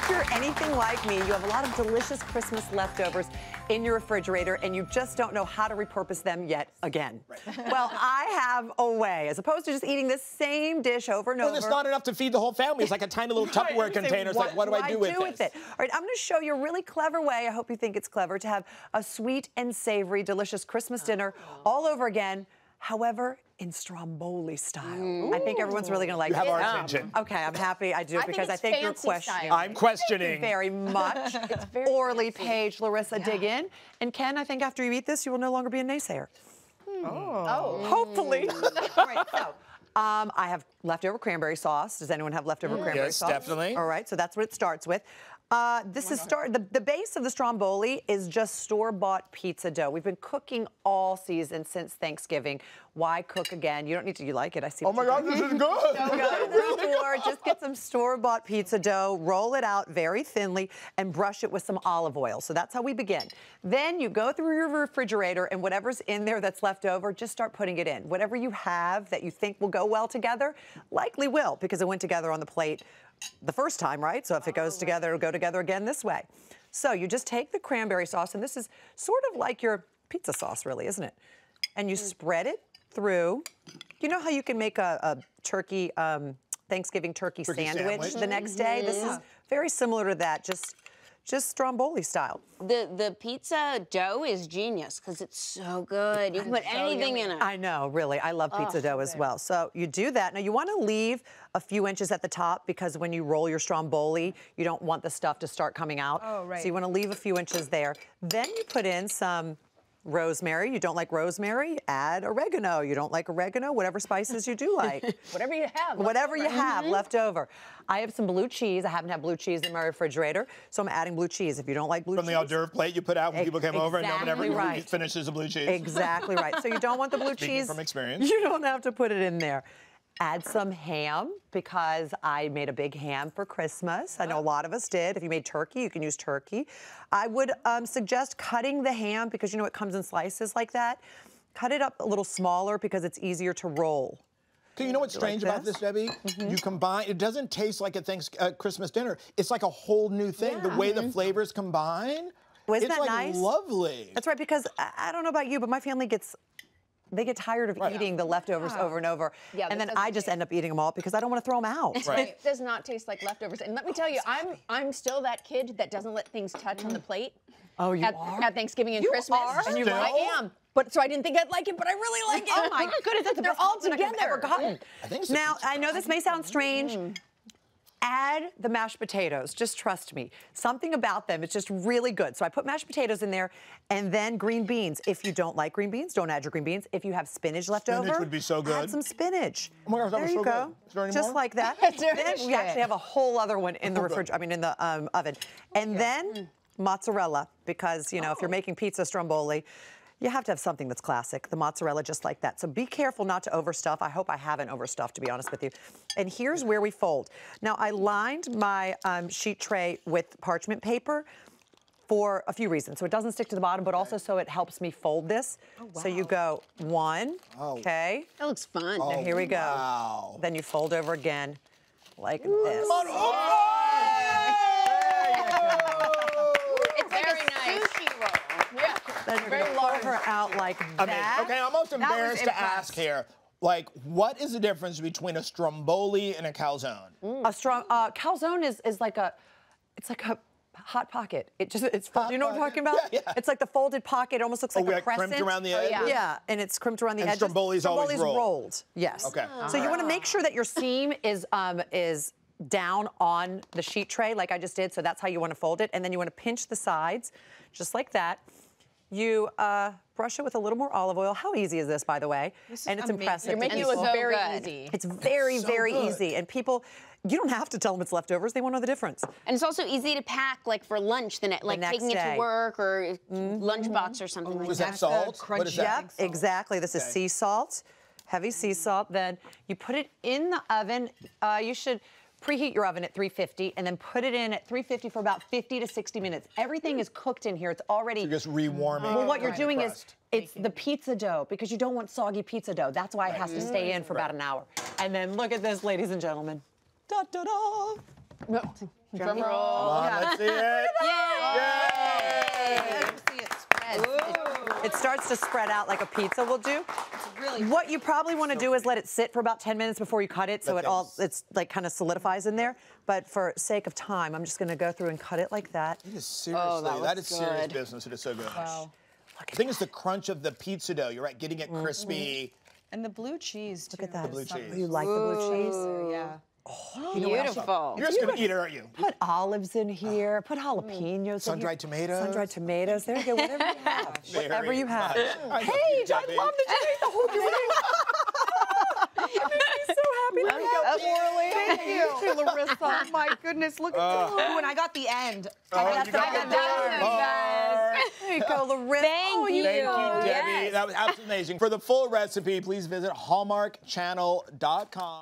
If you're anything like me, you have a lot of delicious Christmas leftovers in your refrigerator and you just don't know how to repurpose them yet again. Right. Well, I have a way. As opposed to just eating the same dish over and over. Well, it's not enough to feed the whole family. It's like a tiny little Tupperware container. It's like, what do I do with this? All right, I'm going to show you a really clever way. I hope you think it's clever to have a sweet and savory, delicious Christmas dinner all over again. However, in Stromboli style. I think everyone's really going to like it. You have our attention. Okay, I'm happy I do because I think you're questioning. I'm questioning. Thank you very much. It's very Orly, Paige, Larissa, dig in. And Ken, I think after you eat this, you will no longer be a naysayer. Hopefully. All right, so I have leftover cranberry sauce. Does anyone have leftover cranberry sauce? Yes, definitely. All right, so that's what it starts with. The base of the Stromboli is just store-bought pizza dough. We've been cooking all season since Thanksgiving. Why cook again? You don't need to. You like it? I see. Oh my God, this is good. So good. Or just get some store-bought pizza dough, roll it out very thinly, and brush it with some olive oil. So that's how we begin. Then you go through your refrigerator, and whatever's in there that's left over, just start putting it in. Whatever you have that you think will go well together, likely will, because it went together on the plate the first time, right? So if it goes together, it'll go together again this way. So you just take the cranberry sauce, and this is sort of like your pizza sauce, really, isn't it? And you spread it through. You know how you can make a turkey, Thanksgiving turkey sandwich the next day? This is very similar to that, just Stromboli style. The pizza dough is genius because it's so good. You can put anything in it. I know, really. I love pizza dough as well. So you do that. Now, you want to leave a few inches at the top because when you roll your Stromboli, you don't want the stuff to start coming out. Oh, right. So you want to leave a few inches there. Then you put in some rosemary. You don't like rosemary? Add oregano. You don't like oregano? Whatever spices you do like. Whatever you have. Whatever you have left over. I have some blue cheese. I happen to have blue cheese in my refrigerator, so I'm adding blue cheese. If you don't like blue cheese. From the hors d'oeuvre plate you put out when people came over and no one ever finishes the blue cheese. Exactly right. So you don't want the blue Speaking cheese. from experience. You don't have to put it in there. Add some ham because I made a big ham for Christmas. I know a lot of us did. If you made turkey, you can use turkey. I would suggest cutting the ham because you know it comes in slices like that. Cut it up a little smaller because it's easier to roll. Okay, you know what's strange about this, Debbie? You combine, it doesn't taste like a Christmas dinner. It's like a whole new thing. The way the flavors combine, Isn't it's that like nice? Lovely. That's right, because I don't know about you, but my family they get tired of eating the leftovers over and over. Yeah, and then I just end up eating them all because I don't want to throw them out. Right. It does not taste like leftovers. And let me tell you, I'm still that kid that doesn't let things touch on the plate. Oh, you are? At Thanksgiving and Christmas. And you I am. But so I didn't think I'd like it, but I really like it. Oh my goodness, that's the best all compliment I've ever gotten. Now, I know this may sound strange. Add the mashed potatoes. Just trust me. Something about them, it's just really good. So I put mashed potatoes in there and then green beans. If you don't like green beans, don't add your green beans. If you have spinach left over, spinach would be so good. Add some spinach. Oh my gosh, that there was you so go. good. Is there any just more? like that. Then we actually have a whole other one in the refrigerator. I mean, in the oven. And then mozzarella, because you know if you're making pizza Stromboli, you have to have something that's classic. The mozzarella just like that. So be careful not to overstuff. I hope I haven't overstuffed, to be honest with you. And here's where we fold. Now, I lined my sheet tray with parchment paper for a few reasons. So it doesn't stick to the bottom, but also so it helps me fold this. Oh, wow. So you go one, okay. That looks fun. Now here we go. Wow. Then you fold over again like this. Then you're going to pull her out like that. Okay, I'm almost embarrassed to ask here. Like, what is the difference between a Stromboli and a calzone? Calzone is like it's like a hot pocket. It's you know what I'm talking about? Yeah. It's like the folded pocket. It almost looks like a crescent. Crimped around the edge? Yeah, and it's crimped around the edges. Stromboli's always rolled. Yes. Okay. So you want to make sure that your seam is down on the sheet tray like I just did. So that's how you want to fold it. And then you want to pinch the sides just like that. You brush it with a little more olive oil. How easy is this, by the way? And it's impressive. You're making it look very easy. It's very, very easy. And people, you don't have to tell them it's leftovers. They won't know the difference. And it's also easy to pack, like for lunch, like taking it to work or lunchbox or something like that. Was that salt? What is that? Yep, exactly. This is sea salt, heavy sea salt. Then you put it in the oven. You should preheat your oven at 350 and then put it in at 350 for about 50 to 60 minutes. Everything is cooked in here. It's already... You're just rewarming. Well, what you're doing is, it's the pizza dough because you don't want soggy pizza dough. That's why it has to stay in for about an hour. And then look at this, ladies and gentlemen. Da, da, da. Drum roll. Come on, let's see it. Yay! See it spread. It starts to spread out like a pizza will do. What you probably want to do is let it sit for about 10 minutes before you cut it, so it's like kind of solidifies in there. But for sake of time, I'm just going to go through and cut it like that. It is seriously, that is serious business. It is so good. Wow. I think it's the crunch of the pizza dough. You're right, getting it crispy. And the blue cheese, too. Look at that. The blue cheese. You like the blue cheese? Yeah. You know what else? Beautiful. You're just going to eat it, aren't you? Put olives in here. Put jalapenos. Sun-dried tomatoes. Sun-dried tomatoes. There you go. Whatever you have. Whatever you have. Paige, I love that you ate the whole thing. It makes me so happy. There you go, Morley. Thank you, Larissa. Oh, my goodness. Look at you. And I got the end. Oh, you got that one, guys. There you go, Larissa. Thank you. Thank you, Debbie. Yes. That was absolutely amazing. For the full recipe, please visit hallmarkchannel.com.